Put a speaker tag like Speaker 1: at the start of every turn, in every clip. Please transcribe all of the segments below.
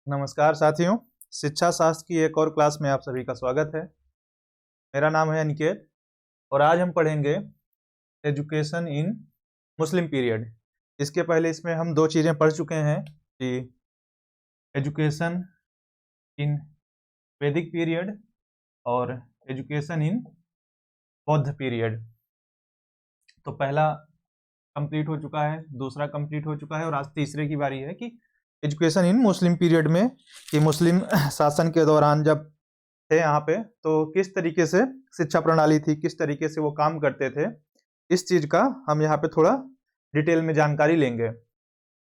Speaker 1: नमस्कार साथियों। शिक्षा शास्त्र की एक और क्लास में आप सभी का स्वागत है। मेरा नाम है अनिकेत और आज हम पढ़ेंगे एजुकेशन इन मुस्लिम पीरियड। इसके पहले इसमें हम दो चीज़ें पढ़ चुके हैं कि एजुकेशन इन वैदिक पीरियड और एजुकेशन इन बौद्ध पीरियड। तो पहला कंप्लीट हो चुका है, दूसरा कंप्लीट हो चुका है और आज तीसरे की बारी है कि एजुकेशन इन मुस्लिम पीरियड में कि मुस्लिम शासन के दौरान जब थे यहाँ पे तो किस तरीके से शिक्षा प्रणाली थी, किस तरीके से वो काम करते थे, इस चीज का हम यहाँ पे थोड़ा डिटेल में जानकारी लेंगे।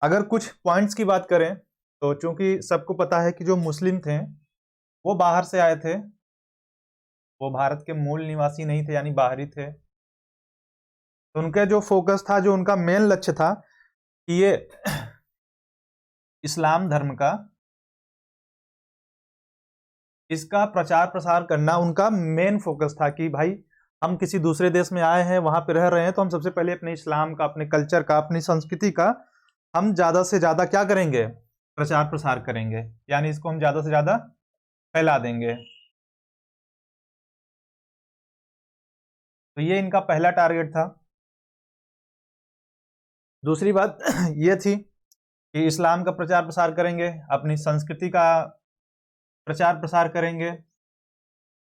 Speaker 1: अगर कुछ पॉइंट्स की बात करें तो चूंकि सबको पता है कि जो मुस्लिम थे वो बाहर से आए थे, वो भारत के मूल निवासी नहीं थे यानी बाहरी थे। तो उनका जो फोकस था, जो उनका मेन लक्ष्य था कि ये इस्लाम धर्म का इसका प्रचार प्रसार करना उनका मेन फोकस था कि भाई हम किसी दूसरे देश में आए हैं, वहां पे रह रहे हैं, तो हम सबसे पहले अपने इस्लाम का, अपने कल्चर का, अपनी संस्कृति का हम ज्यादा से ज्यादा क्या करेंगे, प्रचार प्रसार करेंगे, यानी इसको हम ज्यादा से ज्यादा फैला देंगे। तो ये इनका पहला टारगेट था। दूसरी बात ये थी कि इस्लाम का प्रचार प्रसार करेंगे, अपनी संस्कृति का प्रचार प्रसार करेंगे।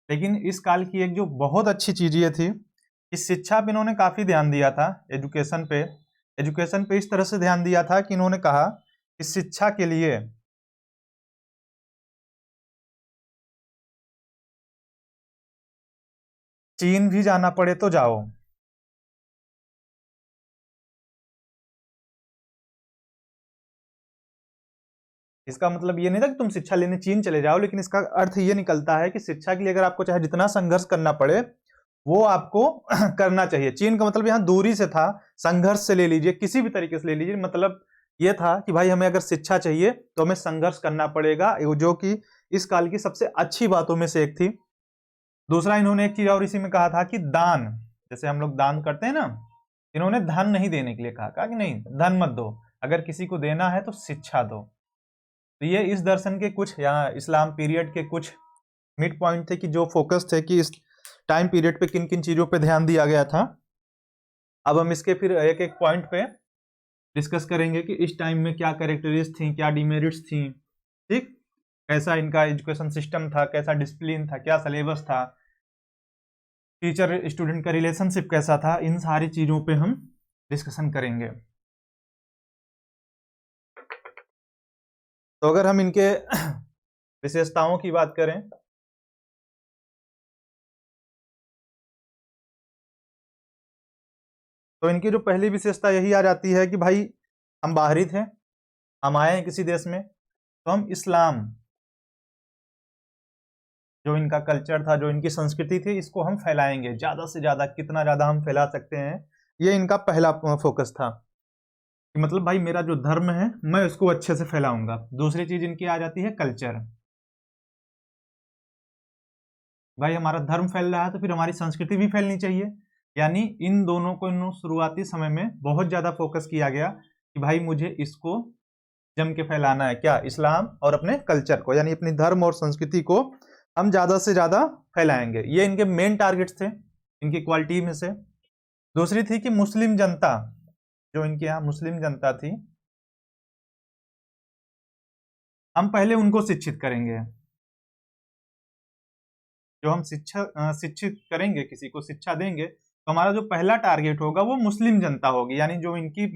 Speaker 1: लेकिन इस काल की एक जो बहुत अच्छी चीज ये थी कि शिक्षा पे इन्होंने काफी ध्यान दिया था। एजुकेशन पे इस तरह से ध्यान दिया था कि इन्होंने कहा कि शिक्षा के लिए चीन भी जाना पड़े तो जाओ। इसका मतलब ये नहीं था कि तुम शिक्षा लेने चीन चले जाओ, लेकिन इसका अर्थ ये निकलता है कि शिक्षा के लिए अगर आपको चाहे जितना संघर्ष करना पड़े वो आपको करना चाहिए। चीन का मतलब यहाँ दूरी से था, संघर्ष से ले लीजिए, किसी भी तरीके से ले लीजिए, मतलब ये था कि भाई हमें अगर शिक्षा चाहिए तो हमें संघर्ष करना पड़ेगा, जो कि इस काल की सबसे अच्छी बातों में से एक थी। दूसरा, इन्होंने एक चीज और इसी में कहा था कि दान, जैसे हम लोग दान करते हैं ना, इन्होंने धन नहीं देने के लिए कहा कि नहीं धन मत दो, अगर किसी को देना है तो शिक्षा दो। तो ये इस दर्शन के कुछ, यहाँ इस्लाम पीरियड के कुछ मिड पॉइंट थे कि जो फोकस थे कि इस टाइम पीरियड पे किन किन चीजों पे ध्यान दिया गया था। अब हम इसके फिर एक एक पॉइंट पे डिस्कस करेंगे कि इस टाइम में क्या कैरेक्टरिस्टिक्स थी, क्या डिमेरिट्स थी, ठीक, कैसा इनका एजुकेशन सिस्टम था, कैसा डिसिप्लिन था, क्या सिलेबस था, टीचर स्टूडेंट का रिलेशनशिप कैसा था, इन सारी चीजों पे हम डिस्कशन करेंगे। तो अगर हम इनके विशेषताओं की बात करें तो इनकी जो पहली विशेषता यही आ जाती है कि भाई हम बाहरी थे, हम आए हैं किसी देश में, तो हम इस्लाम, जो इनका कल्चर था, जो इनकी संस्कृति थी, इसको हम फैलाएंगे ज्यादा से ज्यादा, कितना ज्यादा हम फैला सकते हैं, ये इनका पहला फोकस था कि मतलब भाई मेरा जो धर्म है मैं उसको अच्छे से फैलाऊंगा। दूसरी चीज इनकी आ जाती है कल्चर, भाई हमारा धर्म फैल रहा है तो फिर हमारी संस्कृति भी फैलनी चाहिए। यानी इन दोनों को इन शुरुआती समय में बहुत ज्यादा फोकस किया गया कि भाई मुझे इसको जम के फैलाना है, क्या, इस्लाम और अपने कल्चर को, यानी अपनी धर्म और संस्कृति को हम ज्यादा से ज्यादा फैलाएंगे। ये इनके मेन टारगेट्स थे इनकी क्वालिटी में से। दूसरी थी कि मुस्लिम जनता, जो इनके यहाँ मुस्लिम जनता थी, हम पहले उनको शिक्षित करेंगे। जो हम शिक्षित करेंगे, किसी को शिक्षा देंगे, तो हमारा जो पहला टारगेट होगा वो मुस्लिम जनता होगी, यानी जो इनकी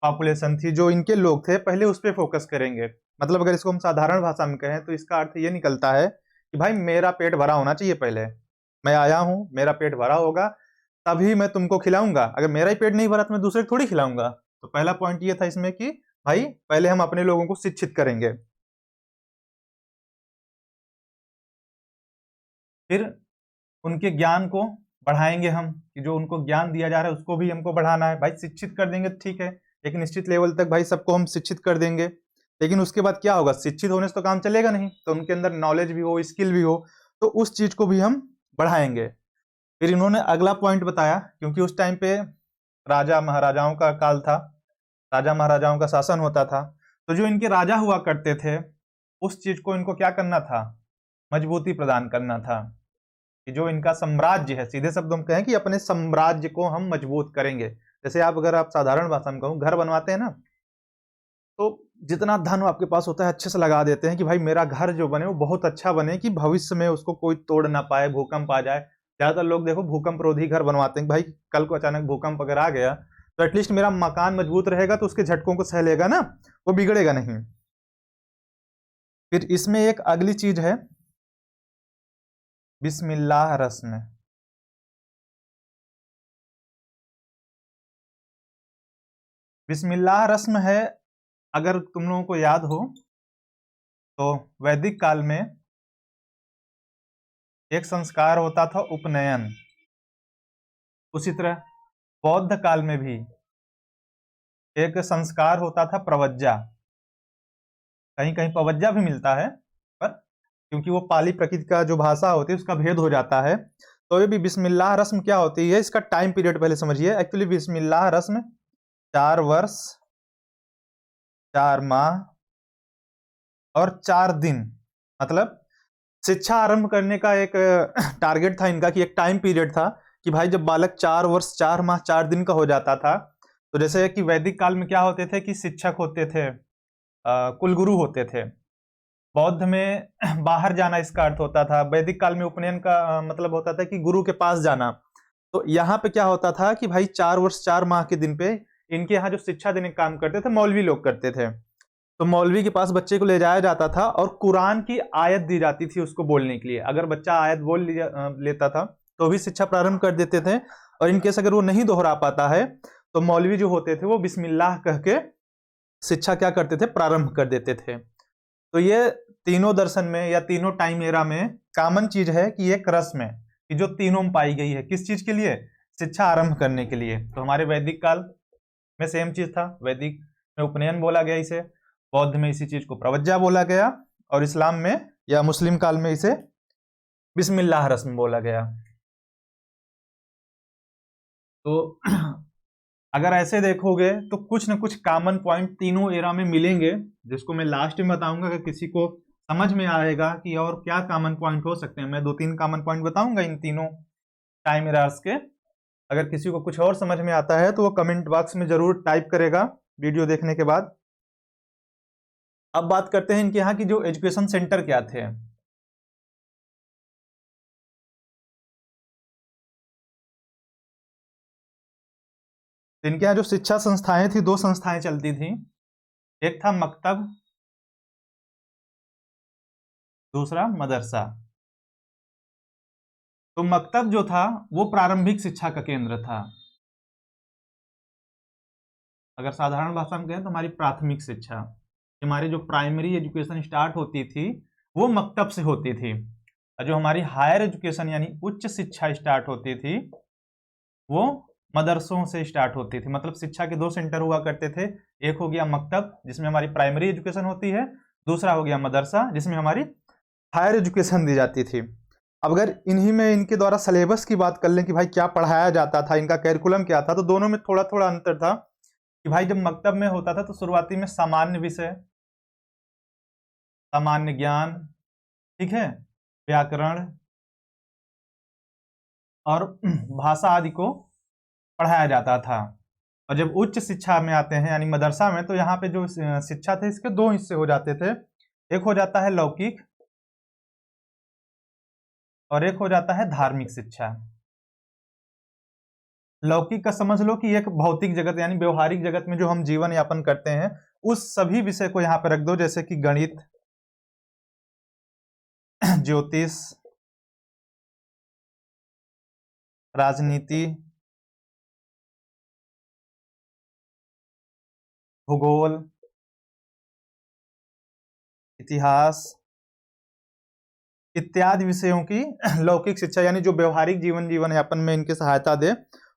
Speaker 1: पॉपुलेशन थी, जो इनके लोग थे, पहले उस पर फोकस करेंगे। मतलब अगर इसको हम साधारण भाषा में कहें तो इसका अर्थ ये निकलता है कि भाई मेरा पेट भरा होना चाहिए, पहले मैं आया हूं, मेरा पेट भरा होगा तभी मैं तुमको खिलाऊंगा, अगर मेरा ही पेट नहीं भरा तो मैं दूसरे को थोड़ी खिलाऊंगा। तो पहला पॉइंट ये था इसमें कि भाई पहले हम अपने लोगों को शिक्षित करेंगे, फिर उनके ज्ञान को बढ़ाएंगे हम, कि जो उनको ज्ञान दिया जा रहा है उसको भी हमको बढ़ाना है। भाई शिक्षित कर देंगे ठीक है, एक निश्चित लेवल तक भाई सबको हम शिक्षित कर देंगे, लेकिन उसके बाद क्या होगा, शिक्षित होने से तो काम चलेगा नहीं, तो उनके अंदर नॉलेज भी हो, स्किल भी हो, तो उस चीज को भी हम बढ़ाएंगे। फिर इन्होंने अगला पॉइंट बताया, क्योंकि उस टाइम पे राजा महाराजाओं का काल था, राजा महाराजाओं का शासन होता था, तो जो इनके राजा हुआ करते थे उस चीज को इनको क्या करना था, मजबूती प्रदान करना था, कि जो इनका साम्राज्य है, सीधे शब्दों में कहें कि अपने साम्राज्य को हम मजबूत करेंगे। जैसे अगर आप साधारण भाषा में कहूँ, घर बनवाते हैं ना, तो जितना धन आपके पास होता है अच्छे से लगा देते हैं कि भाई मेरा घर जो बने वो बहुत अच्छा बने, कि भविष्य में उसको कोई तोड़ ना पाए, भूकंप आ जाए। ज्यादातर लोग देखो भूकंप रोधी घर बनवाते हैं, भाई कल को अचानक भूकंप अगर आ गया तो एटलीस्ट मेरा मकान मजबूत रहेगा, तो उसके झटकों को सह लेगा ना, वो बिगड़ेगा नहीं। फिर इसमें एक अगली चीज है बिस्मिल्लाह रस्म। बिस्मिल्लाह रस्म है, अगर तुम लोगों को याद हो तो वैदिक काल में एक संस्कार होता था उपनयन, उसी तरह बौद्ध काल में भी एक संस्कार होता था प्रवज्जा। कहीं कहीं पवज्जा भी मिलता है, पर क्योंकि वो पाली प्रकृति का जो भाषा होती है उसका भेद हो जाता है। तो ये भी बिस्मिल्लाह रस्म क्या होती है, इसका टाइम पीरियड पहले समझिए। एक्चुअली बिस्मिल्लाह रस्म 4 वर्ष 4 माह और 4 दिन, मतलब शिक्षा आरंभ करने का एक टारगेट था इनका, कि एक टाइम पीरियड था कि भाई जब बालक 4 वर्ष 4 माह 4 दिन का हो जाता था, तो जैसे कि वैदिक काल में क्या होते थे कि शिक्षक होते थे, कुलगुरु होते थे। बौद्ध में बाहर जाना इसका अर्थ होता था। वैदिक काल में उपनयन का मतलब होता था कि गुरु के पास जाना। तो यहाँ पे क्या होता था कि भाई 4 वर्ष 4 माह के दिन पे इनके यहाँ जो शिक्षा देने का काम करते थे मौलवी लोग करते थे। तो मौलवी के पास बच्चे को ले जाया जाता था और कुरान की आयत दी जाती थी उसको बोलने के लिए। अगर बच्चा आयत बोल लेता था तो भी शिक्षा प्रारंभ कर देते थे, और इनकेस अगर वो नहीं दोहरा पाता है तो मौलवी जो होते थे वो बिस्मिल्लाह कह के शिक्षा क्या करते थे, प्रारंभ कर देते थे। तो ये तीनों दर्शन में या तीनों टाइम एरा में कॉमन चीज है कि एक रस्म है कि जो तीनों में पाई गई है, किस चीज के लिए, शिक्षा आरंभ करने के लिए। तो हमारे वैदिक काल में सेम चीज था, वैदिक में उपनयन बोला गया इसे, बौद्ध में इसी चीज को प्रवज्जा बोला गया, और इस्लाम में या मुस्लिम काल में इसे बिस्मिल्लाह रस्म बोला गया। तो अगर ऐसे देखोगे तो कुछ ना कुछ कॉमन पॉइंट तीनों एरा में मिलेंगे, जिसको मैं लास्ट में बताऊंगा। अगर किसी को समझ में आएगा कि और क्या कॉमन पॉइंट हो सकते हैं, मैं 2-3 कॉमन पॉइंट बताऊंगा इन तीनों टाइम एरास के। अगर किसी को कुछ और समझ में आता है तो वो कमेंट बॉक्स में जरूर टाइप करेगा वीडियो देखने के बाद। अब बात करते हैं इनके यहाँ की जो एजुकेशन सेंटर क्या थे। इनके यहाँ जो शिक्षा संस्थाएं थी, 2 संस्थाएं चलती थी। एक था मकतब, दूसरा मदरसा। तो मकतब जो था वो प्रारंभिक शिक्षा का केंद्र था। अगर साधारण भाषा में कहें तो हमारी प्राथमिक शिक्षा, हमारी जो प्राइमरी एजुकेशन स्टार्ट होती थी वो मकतब से होती थी, और जो हमारी हायर एजुकेशन यानी उच्च शिक्षा स्टार्ट होती थी वो मदरसों से स्टार्ट होती थी। मतलब शिक्षा के 2 सेंटर हुआ करते थे, एक हो गया मकतब जिसमें हमारी प्राइमरी एजुकेशन होती है, दूसरा हो गया मदरसा जिसमें हमारी हायर एजुकेशन दी जाती थी। अब अगर इन्हीं में इनके द्वारा सिलेबस की बात कर लें कि भाई क्या पढ़ाया जाता था, इनका कैरिकुलम क्या था, तो दोनों में थोड़ा थोड़ा अंतर था। कि भाई जब मकतब में होता था तो शुरुआती में सामान्य विषय, सामान्य ज्ञान, ठीक है, व्याकरण और भाषा आदि को पढ़ाया जाता था। और जब उच्च शिक्षा में आते हैं यानी मदरसा में, तो यहाँ पे जो शिक्षा थे इसके 2 हिस्से हो जाते थे। एक हो जाता है लौकिक और एक हो जाता है धार्मिक शिक्षा। लौकिक का समझ लो कि एक भौतिक जगत यानी व्यवहारिक जगत में जो हम जीवन यापन करते हैं उस सभी विषय को यहाँ पे रख दो, जैसे कि गणित, ज्योतिष, राजनीति, भूगोल, इतिहास इत्यादि विषयों की लौकिक शिक्षा यानी जो व्यवहारिक जीवन यापन में इनकी सहायता दे,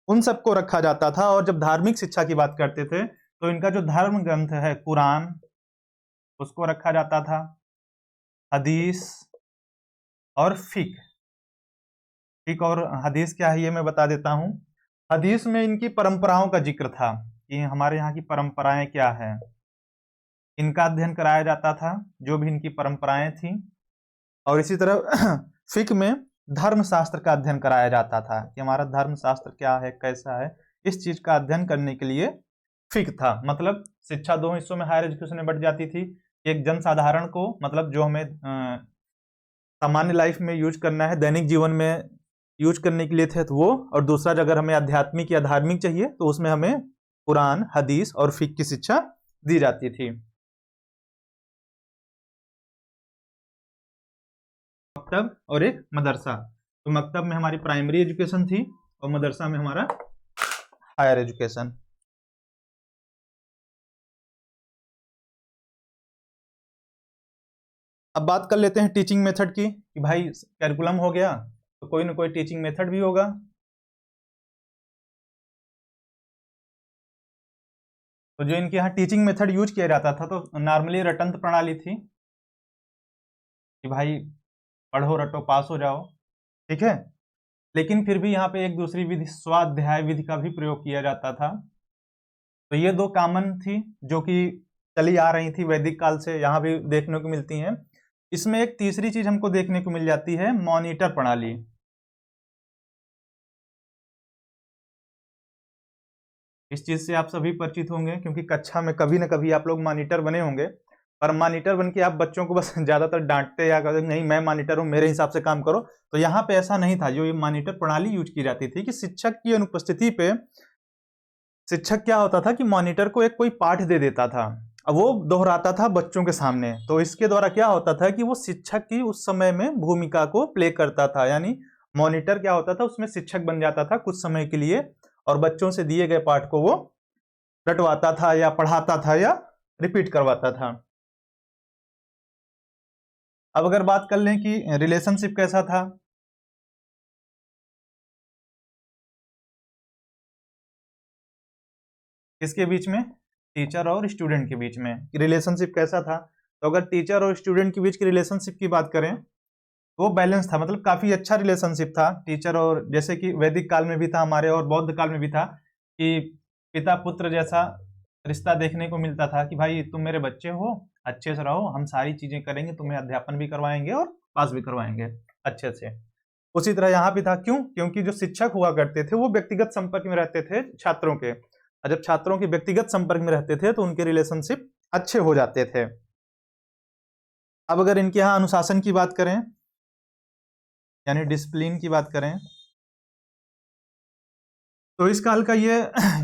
Speaker 1: उन सबको रखा जाता था। और जब धार्मिक शिक्षा की बात करते थे तो इनका जो धर्म ग्रंथ है कुरान, उसको रखा जाता था, हदीस और फिक और हदीस क्या है ये मैं बता देता हूँ। हदीस में इनकी परंपराओं का जिक्र था कि हमारे यहाँ की परंपराएं क्या हैं, इनका अध्ययन कराया जाता था, जो भी इनकी परंपराएं थी। और इसी तरह फिक में धर्मशास्त्र का अध्ययन कराया जाता था कि हमारा धर्मशास्त्र क्या है, कैसा है। इस चीज का अध्ययन करने के लिए फिक था। मतलब शिक्षा दो हिस्सों में हायर एजुकेशन में बट जाती थी। एक जनसाधारण को, मतलब जो हमें सामान्य लाइफ में यूज करना है, दैनिक जीवन में यूज करने के लिए थे तो वो, और दूसरा अगर हमें आध्यात्मिक या धार्मिक चाहिए तो उसमें हमें कुरान, हदीस और फिक की शिक्षा दी जाती थी। मकतब और एक मदरसा। तो मकतब में हमारी प्राइमरी एजुकेशन थी और मदरसा में हमारा हायर एजुकेशन। अब बात कर लेते हैं टीचिंग मेथड की कि भाई कैरिकुलम हो गया तो कोई ना कोई टीचिंग मेथड भी होगा। तो जो इनके यहाँ टीचिंग मेथड यूज किया जाता था तो नॉर्मली रटंत प्रणाली थी कि भाई पढ़ो रटो पास हो जाओ, ठीक है। लेकिन फिर भी यहाँ पे एक दूसरी विधि, स्वाध्याय विधि का भी प्रयोग किया जाता था। तो ये दो कॉमन थी जो कि चली आ रही थी वैदिक काल से, यहाँ भी देखने को मिलती हैं। इसमें एक तीसरी चीज हमको देखने को मिल जाती है, मॉनिटर प्रणाली। इस चीज से आप सभी परिचित होंगे क्योंकि कक्षा में कभी ना कभी आप लोग मॉनिटर बने होंगे। पर मॉनिटर बन के आप बच्चों को बस ज्यादातर डांटते या कहते नहीं मैं मॉनिटर हूँ, मेरे हिसाब से काम करो। तो यहाँ पे ऐसा नहीं था। जो ये मॉनिटर प्रणाली यूज की जाती थी कि शिक्षक की अनुपस्थिति पे शिक्षक क्या होता था कि मॉनिटर को एक कोई पाठ दे देता था, अब वो दोहराता था बच्चों के सामने। तो इसके द्वारा क्या होता था कि वो शिक्षक की उस समय में भूमिका को प्ले करता था। यानी मॉनिटर क्या होता था, उसमें शिक्षक बन जाता था कुछ समय के लिए और बच्चों से दिए गए पाठ को वो रटवाता था या पढ़ाता था या रिपीट करवाता था। अब अगर बात कर लें कि रिलेशनशिप कैसा था, किसके बीच में, टीचर और स्टूडेंट के बीच में रिलेशनशिप कैसा था। तो अगर टीचर और स्टूडेंट के बीच की रिलेशनशिप की बात करें वो बैलेंस था, मतलब काफी अच्छा रिलेशनशिप था टीचर और, जैसे कि वैदिक काल में भी था हमारे और बौद्ध काल में भी था कि पिता पुत्र जैसा रिश्ता देखने को मिलता था कि भाई तुम मेरे बच्चे हो, अच्छे से रहो, हम सारी चीजें करेंगे, तुम्हें अध्यापन भी करवाएंगे और पास भी करवाएंगे अच्छे से। उसी तरह यहाँ भी था। क्यों? क्योंकि जो शिक्षक हुआ करते थे वो व्यक्तिगत संपर्क में रहते थे छात्रों के, और जब छात्रों के व्यक्तिगत संपर्क में रहते थे तो उनके रिलेशनशिप अच्छे हो जाते थे। अब अगर इनके यहाँ अनुशासन की बात करें यानी डिसिप्लिन की बात करें तो इस काल का ये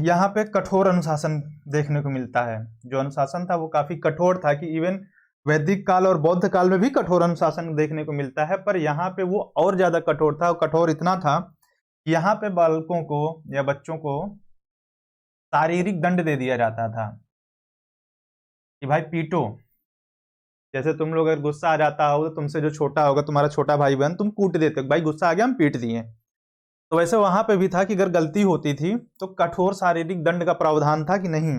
Speaker 1: यहाँ पे कठोर अनुशासन देखने को मिलता है। जो अनुशासन था वो काफी कठोर था कि इवन वैदिक काल और बौद्ध काल में भी कठोर अनुशासन देखने को मिलता है, पर यहाँ पे वो और ज्यादा कठोर था। कठोर इतना था कि यहाँ पे बालकों को या बच्चों को शारीरिक दंड दे दिया जाता था कि भाई पीटो। जैसे तुम लोग अगर गुस्सा आ जाता हो तो तुमसे जो छोटा होगा, तुम्हारा छोटा भाई बहन, तुम कूट देते हो, भाई गुस्सा आ गया हम पीट दिए। तो वैसे वहां पे भी था कि अगर गलती होती थी तो कठोर शारीरिक दंड का प्रावधान था कि नहीं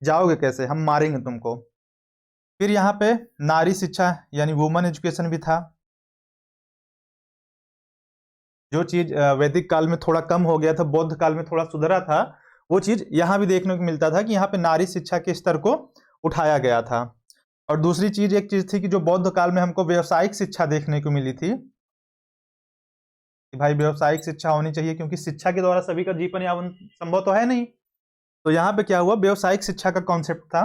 Speaker 1: जाओगे कैसे, हम मारेंगे तुमको। फिर यहाँ पे नारी शिक्षा यानी वुमन एजुकेशन भी था। जो चीज वैदिक काल में थोड़ा कम हो गया था, बौद्ध काल में थोड़ा सुधरा था, वो चीज यहाँ भी देखने को मिलता था कि यहाँ पे नारी शिक्षा के स्तर को उठाया गया था। और दूसरी चीज, एक चीज थी कि जो बौद्ध काल में हमको व्यवसायिक शिक्षा देखने को मिली थी कि भाई व्यवसायिक शिक्षा होनी चाहिए क्योंकि शिक्षा के द्वारा सभी का जीवन यापन संभव तो है नहीं। तो यहाँ पे क्या हुआ, व्यवसायिक शिक्षा का कॉन्सेप्ट था।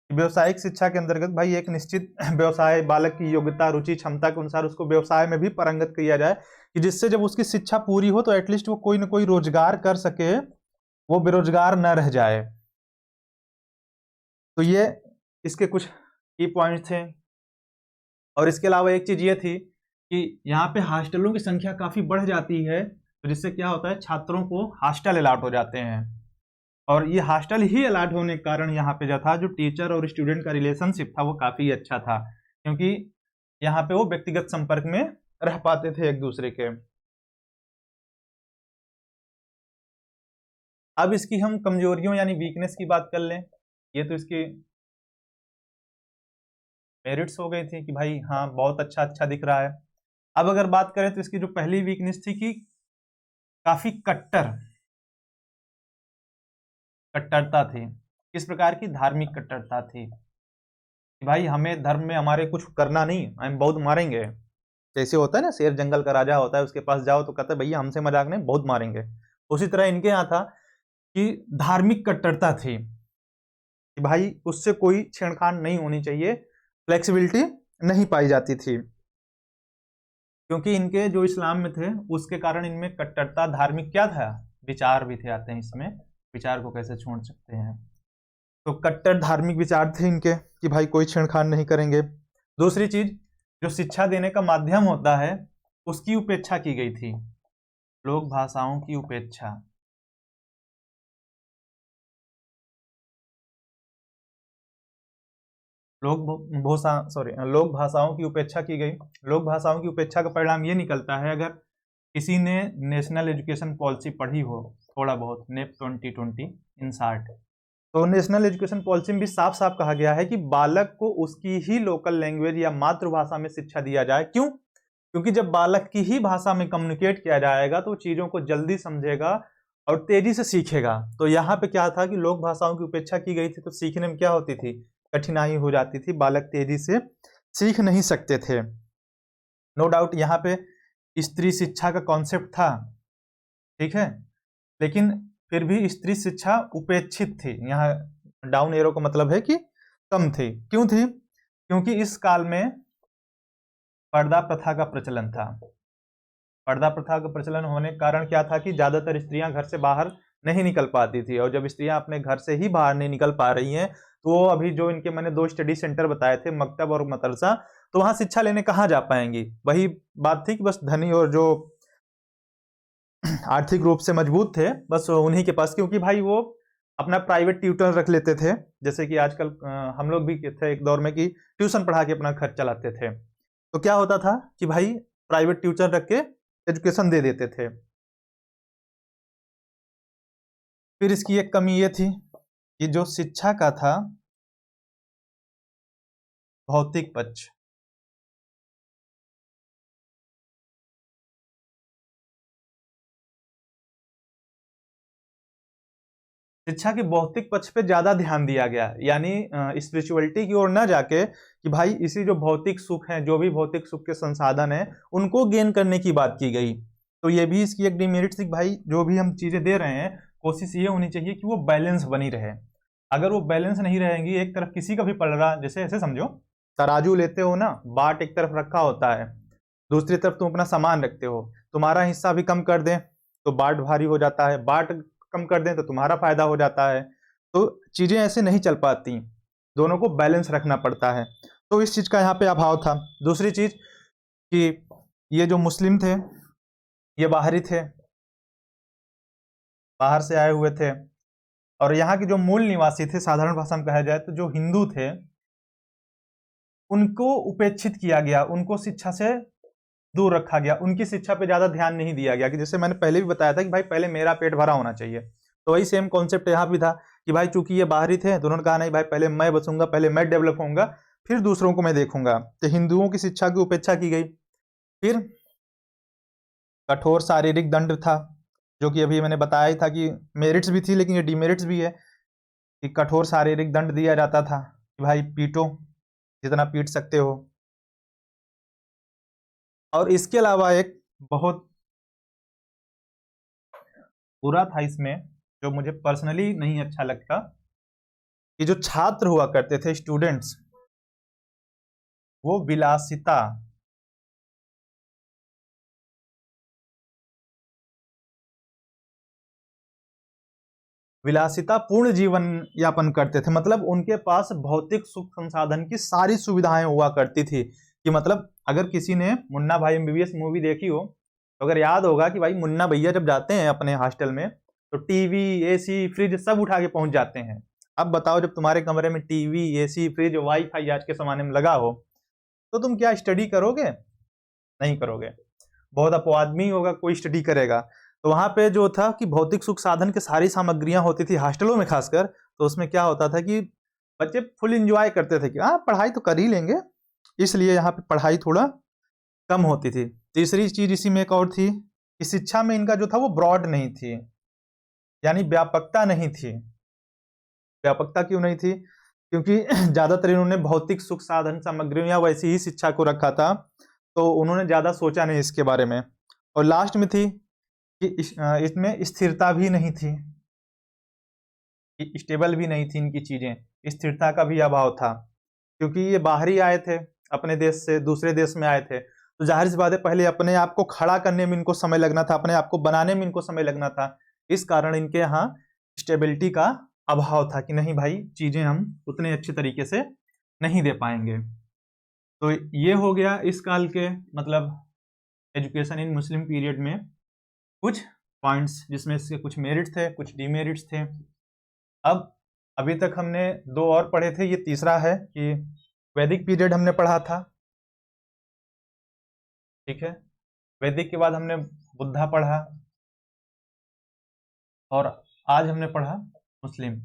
Speaker 1: व्यवसायिक शिक्षा के अंतर्गत भाई एक निश्चित व्यवसाय, बालक की योग्यता रुचि क्षमता के अनुसार उसको व्यवसाय में भी पारंगत किया जाए कि जिससे जब उसकी शिक्षा पूरी हो तो एटलीस्ट वो कोई ना कोई रोजगार कर सके, वो बेरोजगार न रह जाए। तो ये इसके कुछ की पॉइंट्स थे। और इसके अलावा एक चीज ये थी कि यहाँ पे हॉस्टलों की संख्या काफी बढ़ जाती है, तो जिससे क्या होता है छात्रों को हॉस्टल अलाट हो जाते हैं। और ये हॉस्टल ही अलाट होने के कारण यहाँ पे जो था, जो टीचर और स्टूडेंट का रिलेशनशिप था वो काफी अच्छा था, क्योंकि यहाँ पे वो व्यक्तिगत संपर्क में रह पाते थे एक दूसरे के। अब इसकी हम कमजोरियों यानी वीकनेस की बात कर लें। ये तो इसकी मेरिट्स हो गई थी कि भाई हाँ बहुत अच्छा अच्छा दिख रहा है। अब अगर बात करें तो इसकी जो पहली वीकनेस थी कि काफी कट्टरता थी। किस प्रकार की? धार्मिक कट्टरता थी। कि भाई हमें धर्म में हमारे कुछ करना नहीं, हम बहुत मारेंगे। जैसे होता है ना, शेर जंगल का राजा होता है, उसके पास जाओ तो कहता है भैया हमसे मजाक नहीं, बहुत मारेंगे। उसी तरह इनके यहाँ था कि धार्मिक कट्टरता थी कि भाई उससे कोई छेड़खानी नहीं होनी चाहिए, फ्लेक्सिबिलिटी नहीं पाई जाती थी, क्योंकि इनके जो इस्लाम में थे उसके कारण इनमें कट्टरता, धार्मिक क्या था, विचार भी थे, आते हैं इसमें, विचार को कैसे छोड़ सकते हैं। तो कट्टर धार्मिक विचार थे इनके कि भाई कोई छेड़खान नहीं करेंगे। दूसरी चीज, जो शिक्षा देने का माध्यम होता है उसकी उपेक्षा की गई थी, लोक भाषाओं की उपेक्षा। लोक भाषाओं की उपेक्षा की गई। लोक भाषाओं की उपेक्षा का परिणाम ये निकलता है, अगर किसी ने नेशनल एजुकेशन पॉलिसी पढ़ी हो थोड़ा बहुत, नेप 2020 इन शार्ट, तो नेशनल एजुकेशन पॉलिसी में भी साफ साफ कहा गया है कि बालक को उसकी ही लोकल लैंग्वेज या मातृभाषा में शिक्षा दिया जाए। क्यों? क्योंकि जब बालक की ही भाषा में कम्युनिकेट किया जाएगा तो चीजों को जल्दी समझेगा और तेजी से सीखेगा। तो यहाँ पे क्या था कि लोक भाषाओं की उपेक्षा की गई थी, तो सीखने में क्या होती थी, कठिनाई हो जाती थी, बालक तेजी से सीख नहीं सकते थे। नो डाउट यहाँ पे स्त्री शिक्षा का कॉन्सेप्ट था, ठीक है, लेकिन फिर भी स्त्री शिक्षा उपेक्षित थी। यहाँ डाउन एरो का मतलब है कि कम थी। क्यों थी? क्योंकि इस काल में पर्दा प्रथा का प्रचलन था। पर्दा प्रथा का प्रचलन होने के कारण क्या था कि ज्यादातर स्त्रियां घर से बाहर नहीं निकल पाती थी, और जब स्त्रियां अपने घर से ही बाहर नहीं निकल पा रही हैं, तो अभी जो इनके मैंने 2 स्टडी सेंटर बताए थे, मकतब और मदरसा, तो वहां शिक्षा लेने कहाँ जा पाएंगी। वही बात थी कि बस धनी और जो आर्थिक रूप से मजबूत थे बस उन्हीं के पास, क्योंकि भाई वो अपना प्राइवेट ट्यूटर रख लेते थे, जैसे कि आजकल हम लोग भी थे एक दौर में कि ट्यूशन पढ़ा के अपना खर्च चलाते थे। तो क्या होता था कि भाई प्राइवेट ट्यूटर रख के एजुकेशन दे देते थे। फिर इसकी एक कमी ये थी कि जो शिक्षा का था भौतिक पक्ष, शिक्षा के भौतिक पक्ष पे ज्यादा ध्यान दिया गया, यानी स्पिरिचुअलिटी की ओर ना जाके कि भाई इसी जो भौतिक सुख है, जो भी भौतिक सुख के संसाधन है उनको गेन करने की बात की गई। तो ये भी इसकी एक डिमेरिट थी, भाई जो भी हम चीजें दे रहे हैं कोशिश ये होनी चाहिए कि वो बैलेंस बनी रहे। अगर वो बैलेंस नहीं रहेंगी, एक तरफ किसी का भी पड़ रहा, जैसे ऐसे समझो तराजू लेते हो ना, बाट एक तरफ रखा होता है, दूसरी तरफ तुम अपना सामान रखते हो, तुम्हारा हिस्सा भी कम कर दें तो बाट भारी हो जाता है, बाट कम कर दें तो तुम्हारा फायदा हो जाता है। तो चीजें ऐसे नहीं चल पाती, दोनों को बैलेंस रखना पड़ता है। तो इस चीज का यहाँ पे अभाव था। दूसरी चीज कि ये जो मुस्लिम थे ये बाहरी थे, बाहर से आए हुए थे, और यहाँ के जो मूल निवासी थे, साधारण भाषा में कहा जाए तो जो हिंदू थे, उनको उपेक्षित किया गया, उनको शिक्षा से दूर रखा गया, उनकी शिक्षा पे ज्यादा ध्यान नहीं दिया गया। कि जैसे मैंने पहले भी बताया था कि भाई पहले मेरा पेट भरा होना चाहिए, तो वही सेम कॉन्सेप्ट यहाँ भी था कि भाई चूंकि ये बाहरी थे तो उन्होंने कहा नहीं भाई पहले मैं बसूंगा, पहले मैं डेवलप होऊंगा, फिर दूसरों को मैं देखूंगा। तो हिंदुओं की शिक्षा की उपेक्षा की गई। फिर कठोर शारीरिक दंड था, जो कि अभी मैंने बताया ही था कि मेरिट्स भी थी लेकिन ये डिमेरिट्स भी है, कि कठोर शारीरिक दंड दिया जाता था कि भाई पीटो जितना पीट सकते हो। और इसके अलावा एक बहुत बुरा था इसमें, जो मुझे पर्सनली नहीं अच्छा लगता, कि जो छात्र हुआ करते थे, स्टूडेंट्स, वो विलासिता, विलासिता पूर्ण जीवन यापन करते थे। मतलब उनके पास भौतिक सुख संसाधन की सारी सुविधाएं हुआ करती थी। कि मतलब अगर किसी ने मुन्ना भाई एमबीबीएस मूवी देखी हो तो अगर याद होगा कि भाई मुन्ना भैया जब जाते हैं अपने हॉस्टल में तो टीवी, एसी, फ्रिज सब उठा के पहुंच जाते हैं। अब बताओ जब तुम्हारे कमरे में टीवी, एसी, फ्रिज, वाईफाई आज के जमाने में लगा हो तो तुम क्या स्टडी करोगे? नहीं करोगे। बहुत अपवाद ही होगा कोई स्टडी करेगा। तो वहां पे जो था कि भौतिक सुख साधन की सारी सामग्रियां होती थी हॉस्टलों में खासकर, तो उसमें क्या होता था कि बच्चे फुल एंजॉय करते थे कि हाँ पढ़ाई तो कर ही लेंगे, इसलिए यहाँ पे पढ़ाई थोड़ा कम होती थी। तीसरी चीज इसी में एक और थी कि शिक्षा में इनका जो था वो ब्रॉड नहीं थी, यानी व्यापकता नहीं थी। व्यापकता क्यों नहीं थी? क्योंकि ज्यादातर इन्होंने भौतिक सुख साधन सामग्रियों या वैसी ही शिक्षा को रखा था, तो उन्होंने ज्यादा सोचा नहीं इसके बारे में। और लास्ट में थी कि इसमें स्थिरता भी नहीं थी, स्टेबल भी नहीं थी इनकी चीजें, स्थिरता का भी अभाव था, क्योंकि ये बाहरी आए थे, अपने देश से दूसरे देश में आए थे, तो जाहिर सी बात है पहले अपने आप को खड़ा करने में इनको समय लगना था, अपने आप को बनाने में इनको समय लगना था। इस कारण इनके यहाँ स्टेबिलिटी का अभाव था कि नहीं भाई चीजें हम उतने अच्छे तरीके से नहीं दे पाएंगे। तो ये हो गया इस काल के मतलब एजुकेशन इन मुस्लिम पीरियड में कुछ पॉइंट्स, जिसमें इसके कुछ मेरिट्स थे, कुछ डिमेरिट्स थे। अब अभी तक हमने 2 और पढ़े थे, ये तीसरा है कि वैदिक पीरियड हमने पढ़ा था, ठीक है। वैदिक के बाद हमने बुद्धा पढ़ा, और आज हमने पढ़ा मुस्लिम।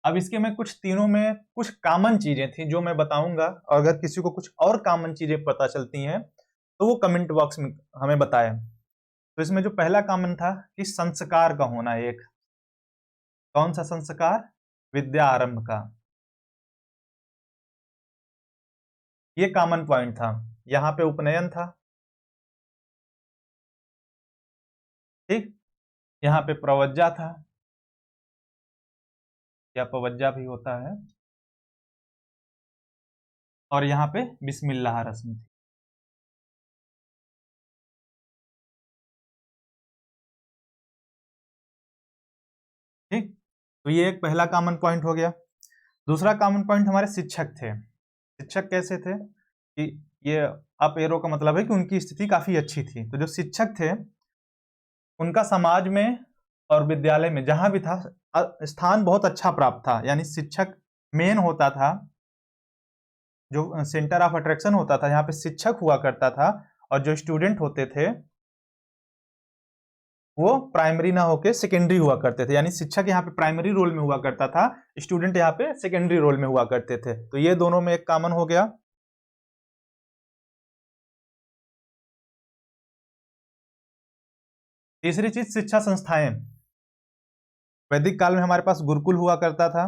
Speaker 1: अब इसके में कुछ तीनों में कुछ कॉमन चीजें थी जो मैं बताऊंगा, और अगर किसी को कुछ और कॉमन चीजें पता चलती हैं तो वो कमेंट बॉक्स में हमें बताएं। तो इसमें जो पहला कॉमन था कि संस्कार का होना, एक कौन सा संस्कार? विद्या आरंभ का, ये कॉमन पॉइंट था। यहाँ पे उपनयन था, ठीक, यहाँ पे प्रवज्जा था, या पवज्जा भी होता है, और यहाँ पे बिस्मिल्लाह रस्म थी। ठीक, तो ये एक पहला कॉमन पॉइंट हो गया। दूसरा कॉमन पॉइंट हमारे शिक्षक थे। शिक्षक कैसे थे कि ये अप एरो का मतलब है कि उनकी स्थिति काफी अच्छी थी। तो जो शिक्षक थे उनका समाज में और विद्यालय में जहां भी था स्थान बहुत अच्छा प्राप्त था, यानी शिक्षक मेन होता था, जो सेंटर ऑफ अट्रैक्शन होता था, यहाँ पे शिक्षक हुआ करता था, और जो स्टूडेंट होते थे वो प्राइमरी ना होके सेकेंडरी हुआ करते थे, यानी शिक्षक यहाँ पे प्राइमरी रोल में हुआ करता था, स्टूडेंट यहाँ पे सेकेंडरी रोल में हुआ करते थे। तो ये दोनों में एक कॉमन हो गया। तीसरी चीज शिक्षा संस्थाएं। वैदिक काल में हमारे पास गुरुकुल हुआ करता था,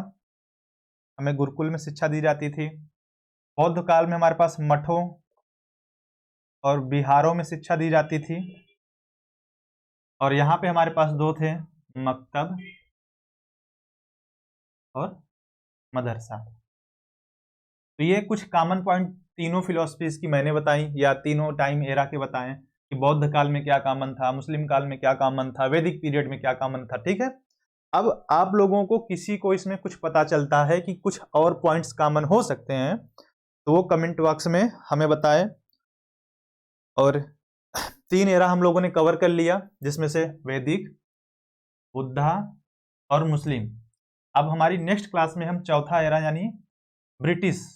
Speaker 1: हमें गुरुकुल में शिक्षा दी जाती थी। बौद्ध काल में हमारे पास मठों और विहारों में शिक्षा दी जाती थी, और यहाँ पे हमारे पास 2 थे, मकतब और मदरसा। तो ये कुछ कॉमन पॉइंट तीनों फिलोसफीज की मैंने बताई, या तीनों टाइम एरा के बताएं कि बौद्ध काल में क्या कॉमन था, मुस्लिम काल में क्या कॉमन था, वैदिक पीरियड में क्या कॉमन था, ठीक है। अब आप लोगों को किसी को इसमें कुछ पता चलता है कि कुछ और पॉइंट्स कॉमन हो सकते हैं, तो वो कमेंट बॉक्स में हमें बताएं। और 3 एरा हम लोगों ने कवर कर लिया, जिसमें से वैदिक, बुद्धा और मुस्लिम। अब हमारी नेक्स्ट क्लास में हम चौथा एरा यानी ब्रिटिश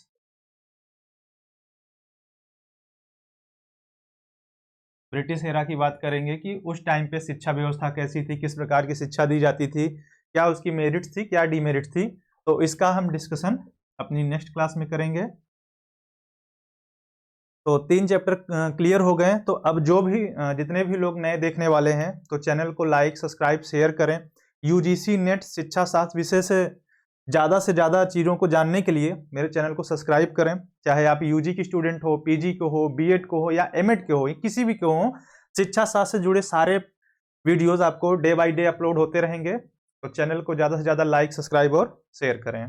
Speaker 1: एरा की बात करेंगे कि उस टाइम पे शिक्षा व्यवस्था कैसी थी, किस प्रकार की शिक्षा दी जाती थी, क्या उसकी मेरिट्स थी, क्या डीमेरिट्स थी। तो इसका हम डिस्कशन अपनी नेक्स्ट क्लास में करेंगे। तो 3 चैप्टर क्लियर हो गए। तो अब जो भी जितने भी लोग नए देखने वाले हैं तो चैनल को लाइक, सब्सक्राइब, शेयर करें। यूजीसी नेट शिक्षा शास्त्र विषय से ज़्यादा चीज़ों को जानने के लिए मेरे चैनल को सब्सक्राइब करें। चाहे आप यूजी की स्टूडेंट हो, पीजी को हो, बीएड को हो, या एमएड के हो, किसी भी को हो, शिक्षा शास्त्र से जुड़े सारे वीडियोस आपको डे बाय डे अपलोड होते रहेंगे। तो चैनल को ज़्यादा से ज़्यादा लाइक, सब्सक्राइब और शेयर करें।